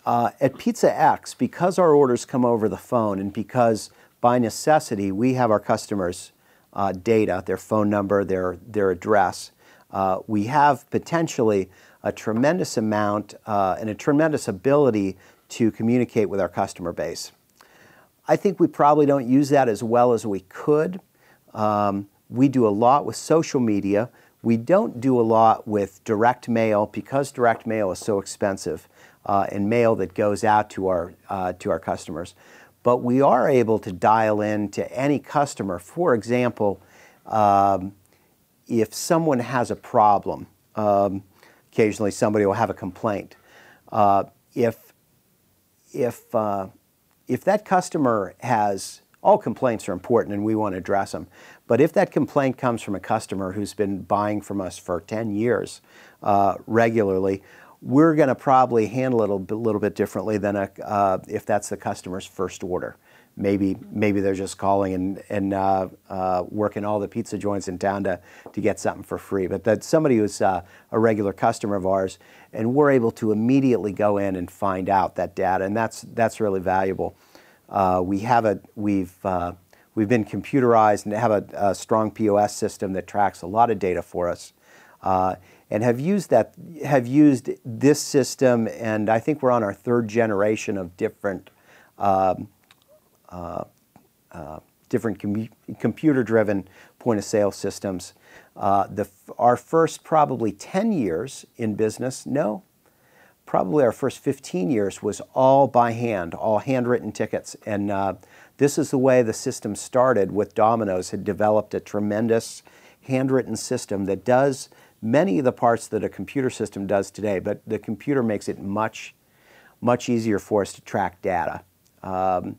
At Pizza X, because our orders come over the phone and because by necessity we have our customers' data, their phone number, their address, we have potentially a tremendous amount and a tremendous ability to communicate with our customer base. I think we probably don't use that as well as we could. We do a lot with social media. We don't do a lot with direct mail because direct mail is so expensive and mail that goes out to our customers. But we are able to dial in to any customer. For example, if someone has a problem, occasionally somebody will have a complaint. If that customer has, all complaints are important and we want to address them, but if that complaint comes from a customer who's been buying from us for 10 years regularly, we're going to probably handle it a little bit differently than if that's the customer's first order. Maybe they're just calling and working all the pizza joints in town to get something for free. But that's somebody who's a regular customer of ours, and we're able to immediately go in and find out that data, and that's really valuable. We've been computerized and have a strong POS system that tracks a lot of data for us, and have used this system, and I think we're on our third generation of different computer-driven point-of-sale systems. Our first probably 10 years in business, no, probably our first 15 years was all by hand, all handwritten tickets. And this is the way the system started with Domino's. Had developed a tremendous handwritten system that does many of the parts that a computer system does today, but the computer makes it much, much easier for us to track data. In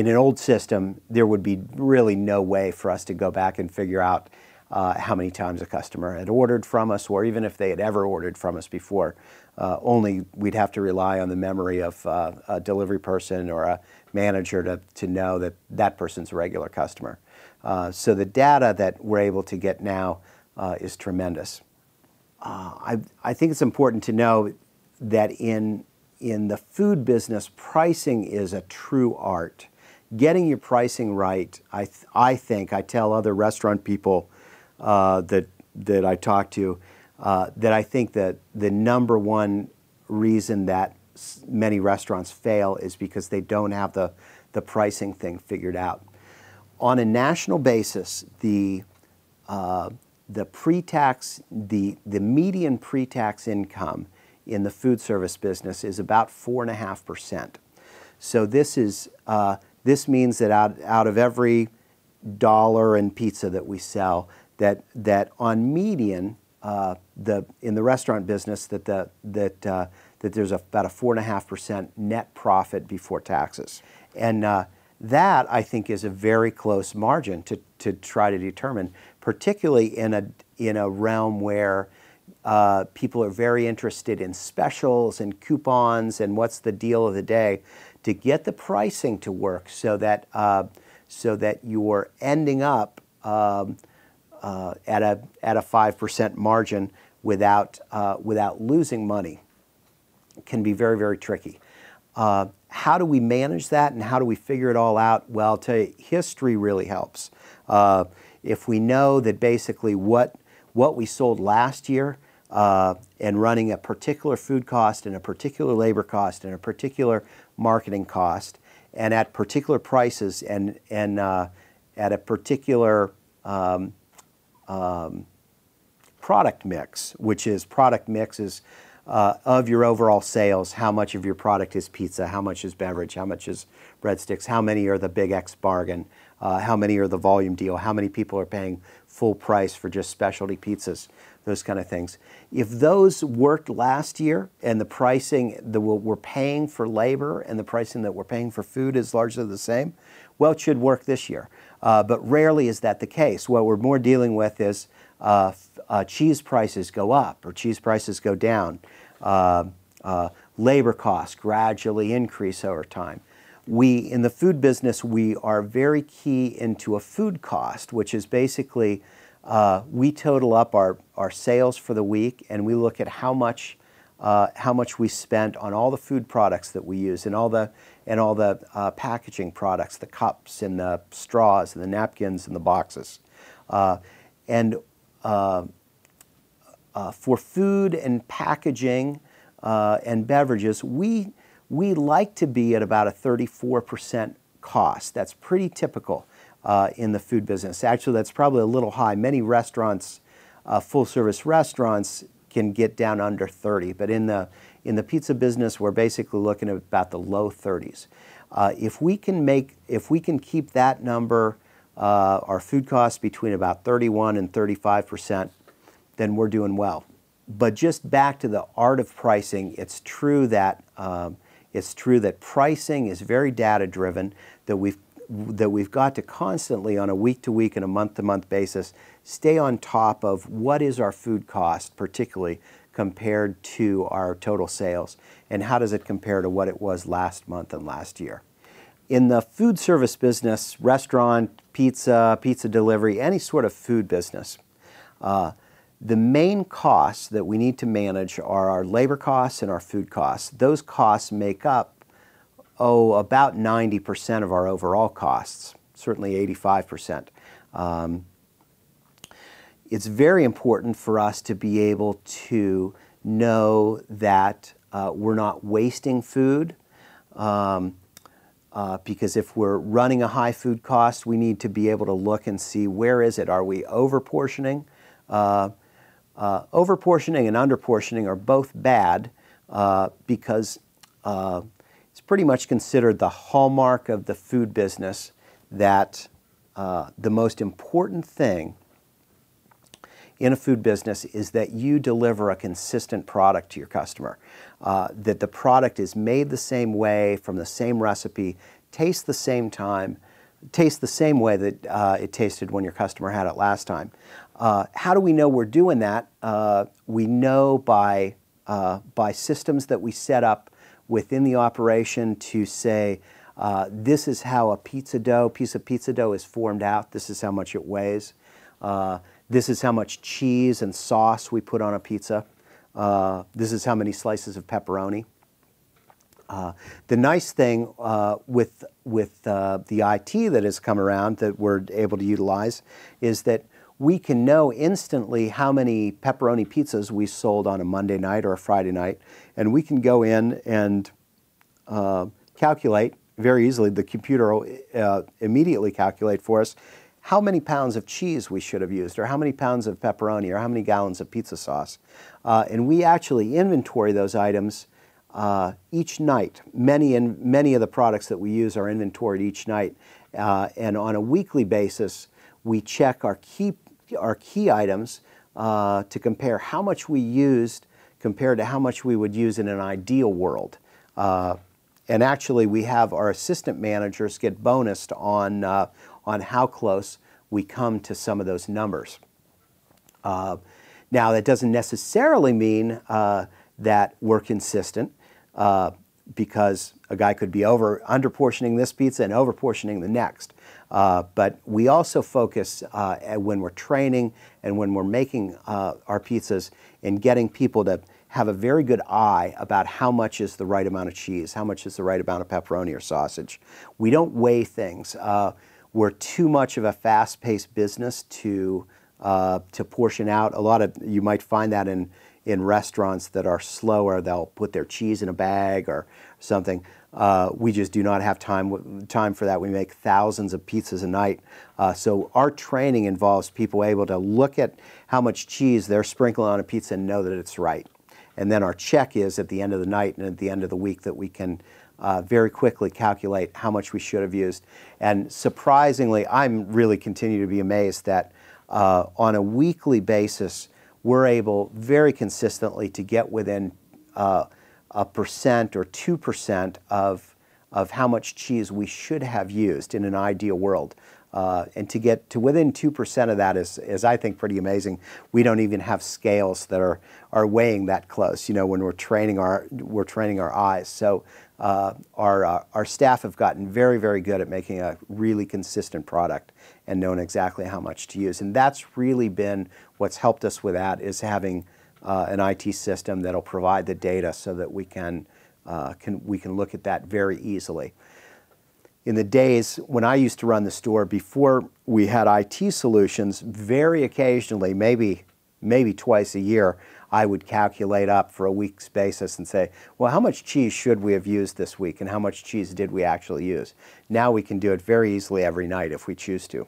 an old system, there would be really no way for us to go back and figure out how many times a customer had ordered from us, or even if they had ever ordered from us before. Only we'd have to rely on the memory of a delivery person or a manager to know that that person's a regular customer. So the data that we're able to get now is tremendous. I think it's important to know that in the food business, pricing is a true art. Getting your pricing right, I think, I tell other restaurant people that I talk to, that I think that the number one reason that many restaurants fail is because they don't have the pricing thing figured out. On a national basis, the pre-tax, the median pre-tax income in the food service business is about 4.5%. So this means that out of every dollar in pizza that we sell, that on median, in the restaurant business, that there's about a 4.5% net profit before taxes, and that I think is a very close margin to try to determine, particularly in a realm where people are very interested in specials and coupons and what's the deal of the day, to get the pricing to work so that you're ending up at a 5% margin without losing money. It can be very, very tricky. How do we manage that and how do we figure it all out? Well, I'll tell you, history really helps. If we know that basically what we sold last year and running a particular food cost and a particular labor cost and a particular marketing cost and at particular prices and at a particular product mix, which is product mixes of your overall sales, how much of your product is pizza, how much is beverage, how much is breadsticks, how many are the Big X bargain, how many are the volume deal, how many people are paying full price for just specialty pizzas, those kind of things. If those worked last year and the pricing that we're paying for labor and the pricing that we're paying for food is largely the same, well, it should work this year. But rarely is that the case. What we're more dealing with is cheese prices go up or cheese prices go down. Labor costs gradually increase over time. In the food business, we are very key into a food cost, which is basically we total up our sales for the week and we look at how much how much we spent on all the food products that we use and all the packaging products, the cups and the straws and the napkins and the boxes. For food and packaging and beverages, we like to be at about a 34% cost. That's pretty typical in the food business. Actually, that's probably a little high. Many restaurants, full-service restaurants, can get down under 30, but in the pizza business, we're basically looking at about the low 30s. If we can keep that number, our food costs between about 31 and 35%, then we're doing well. But just back to the art of pricing, it's true that pricing is very data-driven. That we've got to constantly, on a week-to-week and a month-to-month basis, stay on top of what is our food cost, particularly compared to our total sales, and how does it compare to what it was last month and last year. In the food service business, restaurant, pizza delivery, any sort of food business, the main costs that we need to manage are our labor costs and our food costs. Those costs make up, about 90% of our overall costs, certainly 85%. It's very important for us to be able to know that we're not wasting food, because if we're running a high food cost, we need to be able to look and see where is it. Are we overportioning? Overportioning and underportioning are both bad because it's pretty much considered the hallmark of the food business that the most important thing in a food business is that you deliver a consistent product to your customer, that the product is made the same way, from the same recipe, tastes the same way that it tasted when your customer had it last time. How do we know we're doing that? We know by systems that we set up within the operation to say, this is how a piece of pizza dough is formed out, this is how much it weighs, this is how much cheese and sauce we put on a pizza, this is how many slices of pepperoni. The nice thing with the IT that has come around that we're able to utilize is that we can know instantly how many pepperoni pizzas we sold on a Monday night or a Friday night, and we can go in and calculate very easily. The computer will immediately calculate for us how many pounds of cheese we should have used, or how many pounds of pepperoni, or how many gallons of pizza sauce. And we actually inventory those items each night. Many of the products that we use are inventoried each night. And on a weekly basis, we check our key items to compare how much we used compared to how much we would use in an ideal world. And actually, we have our assistant managers get bonused on how close we come to some of those numbers. Now, that doesn't necessarily mean that we're consistent, because a guy could be underportioning this pizza and overportioning the next. But we also focus when we're training and when we're making our pizzas in getting people to have a very good eye about how much is the right amount of cheese, how much is the right amount of pepperoni or sausage. We don't weigh things. We're too much of a fast-paced business to portion out. You might find that in restaurants that are slower. They'll put their cheese in a bag or something. We just do not have time for that. We make thousands of pizzas a night. So our training involves people able to look at how much cheese they're sprinkling on a pizza and know that it's right. And then our check is at the end of the night and at the end of the week that we can very quickly calculate how much we should have used. And surprisingly, I'm really continue to be amazed that on a weekly basis, we're able very consistently to get within 1% or 2% of how much cheese we should have used in an ideal world. And to get to within 2% of that is, I think, pretty amazing. We don't even have scales that are weighing that close, you know, when we're training our eyes. So our staff have gotten very, very good at making a really consistent product and knowing exactly how much to use. And that's really been what's helped us with that, is having an IT system that'll provide the data so that we can look at that very easily. In the days when I used to run the store, before we had IT solutions, very occasionally, maybe twice a year, I would calculate up for a week's basis and say, well, how much cheese should we have used this week and how much cheese did we actually use? Now we can do it very easily every night if we choose to.